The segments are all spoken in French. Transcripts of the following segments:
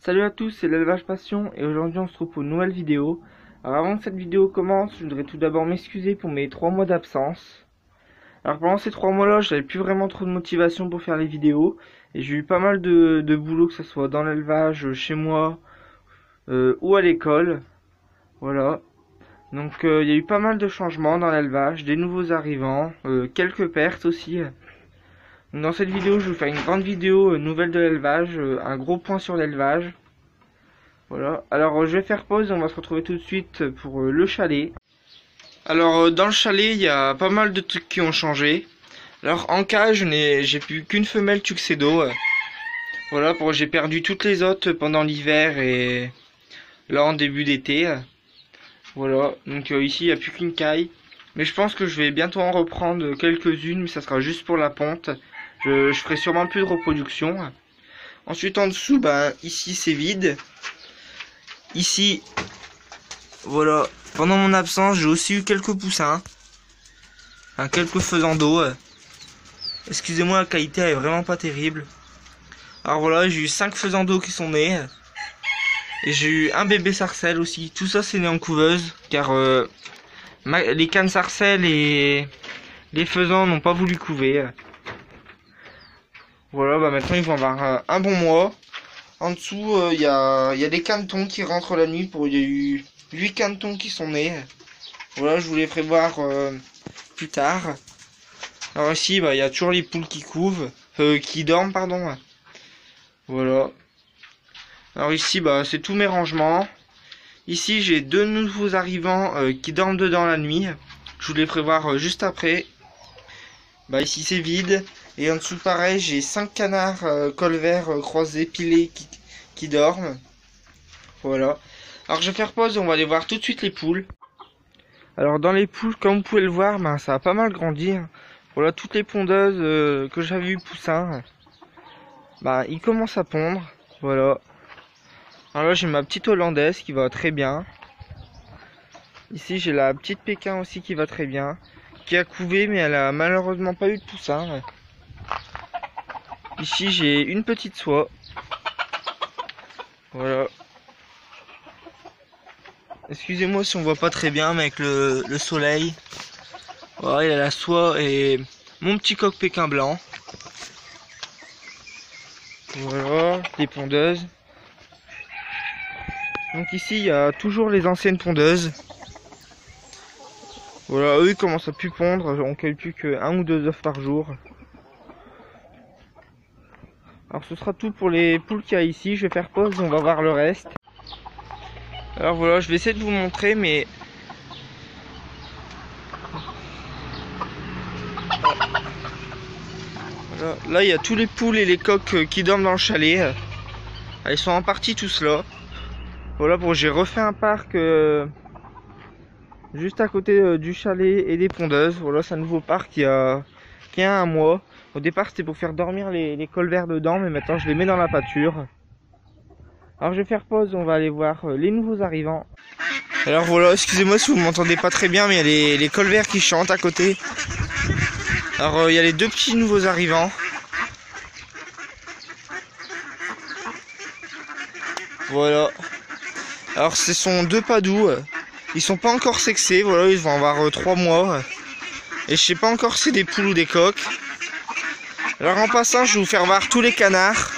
Salut à tous, c'est l'élevage passion et aujourd'hui on se retrouve pour une nouvelle vidéo. Alors avant que cette vidéo commence, je voudrais tout d'abord m'excuser pour mes 3 mois d'absence. Alors pendant ces 3 mois là, j'avais plus vraiment trop de motivation pour faire les vidéos et j'ai eu pas mal de boulot, que ce soit dans l'élevage, chez moi ou à l'école. Voilà. Donc il y a eu pas mal de changements dans l'élevage, des nouveaux arrivants, quelques pertes aussi. Donc, dans cette vidéo, je vais vous faire une grande vidéo nouvelle de l'élevage, un gros point sur l'élevage. Voilà, alors je vais faire pause et on va se retrouver tout de suite pour le chalet. Alors dans le chalet, il y a pas mal de trucs qui ont changé. Alors en cage, j'ai plus qu'une femelle tuxedo. Voilà, j'ai perdu toutes les autres pendant l'hiver et là en début d'été. Voilà, donc ici il n'y a plus qu'une caille. Mais je pense que je vais bientôt en reprendre quelques-unes, mais ça sera juste pour la ponte. Je ferai sûrement plus de reproduction. Ensuite en dessous, ici c'est vide. Ici, voilà, pendant mon absence, j'ai aussi eu quelques poussins. Quelques faisans d'eau. Excusez-moi, la qualité est vraiment pas terrible. Alors voilà, j'ai eu 5 faisans d'eau qui sont nés. Et j'ai eu un bébé sarcelle aussi. Tout ça, c'est né en couveuse. Car les cannes sarcelles et les faisans n'ont pas voulu couver. Voilà, maintenant ils vont avoir un bon mois. En dessous, il y a des canetons qui rentrent la nuit. Il y a eu 8 canetons qui sont nés. Voilà, je vous les ferai voir plus tard. Alors ici, il y a toujours les poules qui couvent, qui dorment, pardon. Voilà. Alors ici, c'est tous mes rangements. Ici, j'ai 2 nouveaux arrivants qui dorment dedans la nuit. Je vous les ferai voir juste après. Ici, c'est vide. Et en dessous, pareil, j'ai 5 canards colverts croisés, pilés, qui dorment. Voilà. Alors, je vais faire pause, on va aller voir tout de suite les poules. Alors, dans les poules, comme vous pouvez le voir, ça a pas mal grandi. Voilà, toutes les pondeuses que j'avais eu poussins, ils commencent à pondre. Voilà. Alors là, j'ai ma petite hollandaise qui va très bien. Ici, j'ai la petite Pékin aussi qui va très bien. Qui a couvé, mais elle a malheureusement pas eu de poussins. Ici, j'ai une petite soie. Voilà. Excusez-moi si on voit pas très bien, mais avec le soleil. Voilà, il y a la soie et mon petit coq pékin blanc. Voilà, les pondeuses. Donc ici, il y a toujours les anciennes pondeuses. Voilà, eux ils commencent à plus pondre. On cueille plus que 1 ou 2 œufs par jour. Alors ce sera tout pour les poules qu'il y a ici. Je vais faire pause et on va voir le reste. Alors voilà, je vais essayer de vous montrer, mais voilà. Là il y a tous les poules et les coqs qui dorment dans le chalet. Ils sont en partie tous là. Voilà, j'ai refait un parc juste à côté du chalet et des pondeuses. Voilà, c'est un nouveau parc qui a 1 mois. Au départ c'était pour faire dormir les colverts dedans, mais maintenant je les mets dans la pâture. Alors je vais faire pause, on va aller voir les nouveaux arrivants. Alors voilà, excusez-moi si vous m'entendez pas très bien, mais il y a les colverts qui chantent à côté. Alors il y a les 2 petits nouveaux arrivants. Voilà. Alors ce sont 2 padous. Ils sont pas encore sexés, voilà, ils vont avoir 3 mois. Et je sais pas encore si c'est des poules ou des coqs. Alors en passant, je vais vous faire voir tous les canards.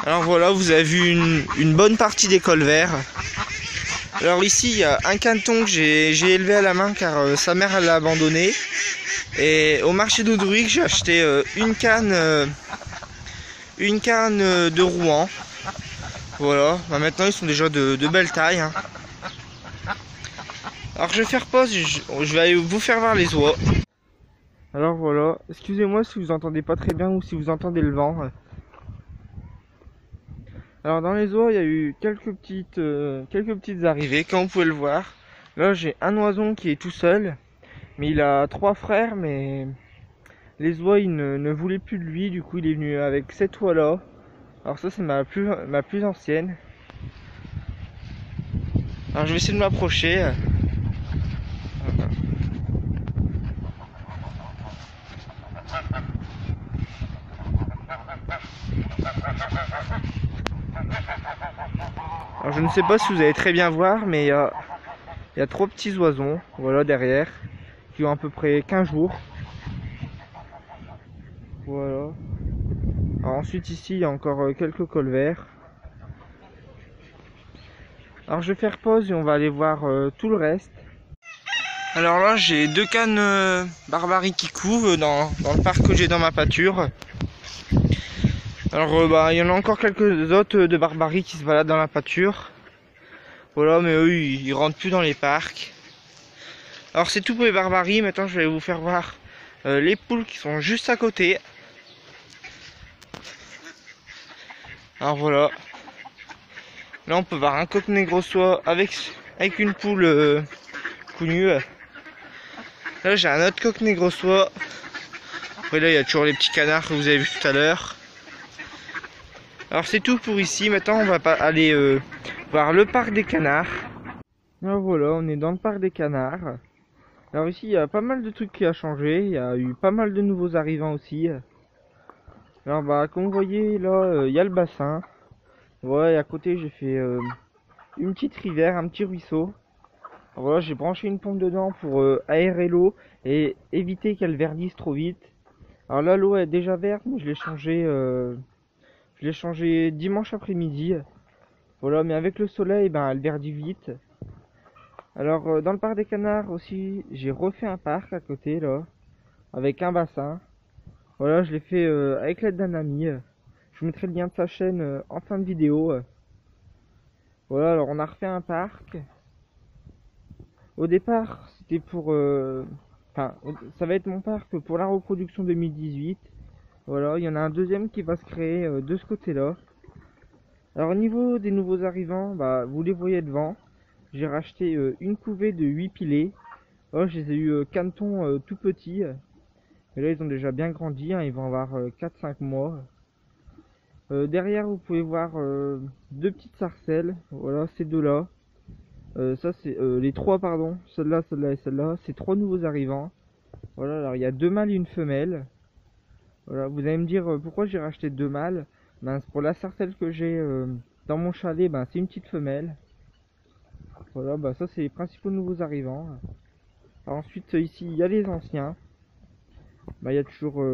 Alors voilà, vous avez vu une bonne partie des colverts. Alors ici, il y a un caneton que j'ai élevé à la main car sa mère l'a abandonné. Et au marché d'Audruic, j'ai acheté une canne de Rouen. Voilà, maintenant ils sont déjà de belle taille. Alors je vais faire pause, je vais aller vous faire voir les oies. Alors voilà, excusez-moi si vous entendez pas très bien ou si vous entendez le vent. Alors dans les oies, il y a eu quelques petites arrivées, comme vous pouvez le voir. Là j'ai un oison qui est tout seul, mais il a 3 frères, mais les oies ils ne voulaient plus de lui, du coup il est venu avec cette oie là. Alors ça c'est ma plus ancienne. Alors je vais essayer de m'approcher. Alors je ne sais pas si vous allez très bien voir, mais il y a 3 petits oisons, voilà, derrière, qui ont à peu près 15 jours. Voilà. Alors ensuite ici il y a encore quelques colverts. Alors je vais faire pause et on va aller voir tout le reste. Alors là j'ai 2 cannes Barbarie qui couvent dans le parc que j'ai dans ma pâture. Alors il y en a encore quelques autres de Barbarie qui se baladent dans la pâture. Voilà, mais eux ils rentrent plus dans les parcs. Alors c'est tout pour les Barbaries. Maintenant je vais vous faire voir les poules qui sont juste à côté. Alors voilà. Là on peut voir un coq négrossois avec une poule cou nu. Là j'ai un autre coq négrossois. Après là il y a toujours les petits canards que vous avez vu tout à l'heure. Alors c'est tout pour ici. Maintenant on va aller voir le parc des canards. Alors voilà, on est dans le parc des canards. Alors ici il y a pas mal de trucs qui a changé. Il y a eu pas mal de nouveaux arrivants aussi. Alors comme vous voyez là, il y a le bassin. Ouais, à côté j'ai fait une petite rivière, un petit ruisseau. Alors voilà, j'ai branché une pompe dedans pour aérer l'eau et éviter qu'elle verdisse trop vite. Alors là l'eau est déjà verte, mais je l'ai changé dimanche après-midi. Voilà, mais avec le soleil, elle verdit vite. Alors dans le parc des canards aussi, j'ai refait un parc à côté là, avec un bassin. Voilà, je l'ai fait avec l'aide d'un ami. Je vous mettrai le lien de sa chaîne en fin de vidéo. Voilà, alors on a refait un parc. Au départ, c'était pour... Enfin, ça va être mon parc pour la reproduction 2018. Voilà, il y en a un deuxième qui va se créer de ce côté-là. Alors au niveau des nouveaux arrivants, vous les voyez devant. J'ai racheté une couvée de 8 pilets. Oh, je les ai eu canetons tout petits. Mais là, ils ont déjà bien grandi, hein, ils vont avoir 4-5 mois. Derrière, vous pouvez voir 2 petites sarcelles. Voilà, ces deux-là. Ça, c'est les 3, pardon. Celle-là, celle-là et celle-là. C'est 3 nouveaux arrivants. Voilà, alors il y a 2 mâles et une femelle. Voilà, vous allez me dire pourquoi j'ai racheté 2 mâles. C'est pour la sarcelle que j'ai dans mon chalet, c'est une petite femelle. Voilà, ça c'est les principaux nouveaux arrivants. Alors ensuite, ici, il y a les anciens. Il y a toujours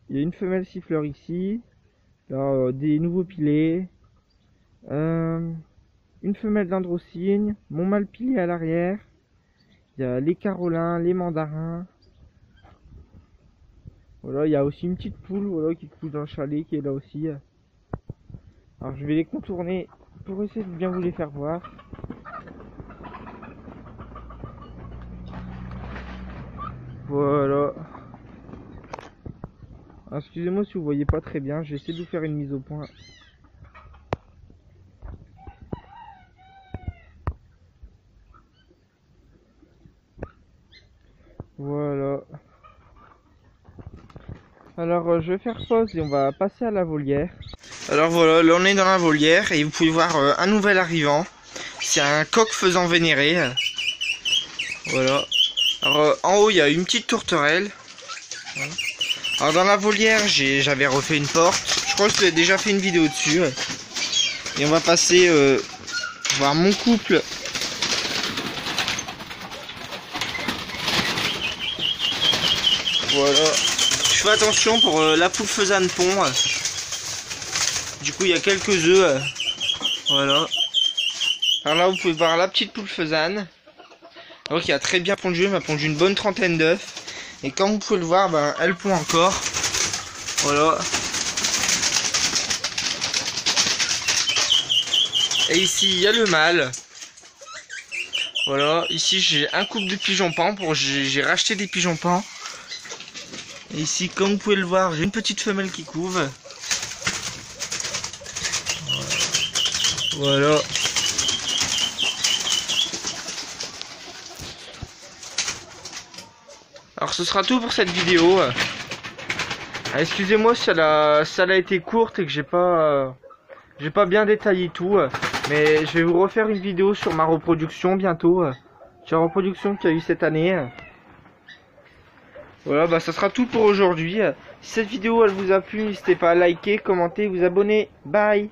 il y a une femelle siffleur ici. Là, des nouveaux pilets. Une femelle d'androcygne. Mon mâle pilé à l'arrière. Il y a les carolins, les mandarins. Voilà, il y a aussi une petite poule, voilà, qui couche dans le chalet, qui est là aussi. Alors je vais les contourner pour essayer de bien vous les faire voir. Voilà. Excusez-moi si vous voyez pas très bien, je vais essayer de vous faire une mise au point. Voilà. Alors je vais faire pause et on va passer à la volière. Alors voilà, là on est dans la volière et vous pouvez voir un nouvel arrivant. C'est un coq faisant vénérer. Voilà. Alors en haut il y a une petite tourterelle. Voilà. Alors dans la volière j'avais refait une porte. Je crois que j'ai déjà fait une vidéo dessus. Et on va passer voir mon couple. Voilà. Je fais attention pour la poule faisane pond. Du coup il y a quelques œufs. Voilà. Alors là vous pouvez voir la petite poule faisane. Alors qui a très bien pondu, elle m'a pondu une bonne trentaine d'œufs. Et comme vous pouvez le voir, elle pond encore. Voilà. Et ici il y a le mâle. Voilà, ici j'ai un couple de pigeons pans, j'ai racheté des pigeons pans. Et ici comme vous pouvez le voir, j'ai une petite femelle qui couve. Voilà. Alors ce sera tout pour cette vidéo. Excusez-moi si elle a été courte et que j'ai pas bien détaillé tout. Mais je vais vous refaire une vidéo sur ma reproduction bientôt. Sur la reproduction qu'il y a eu cette année. Voilà, ça sera tout pour aujourd'hui. Si cette vidéo elle vous a plu, n'hésitez pas à liker, commenter, vous abonner. Bye!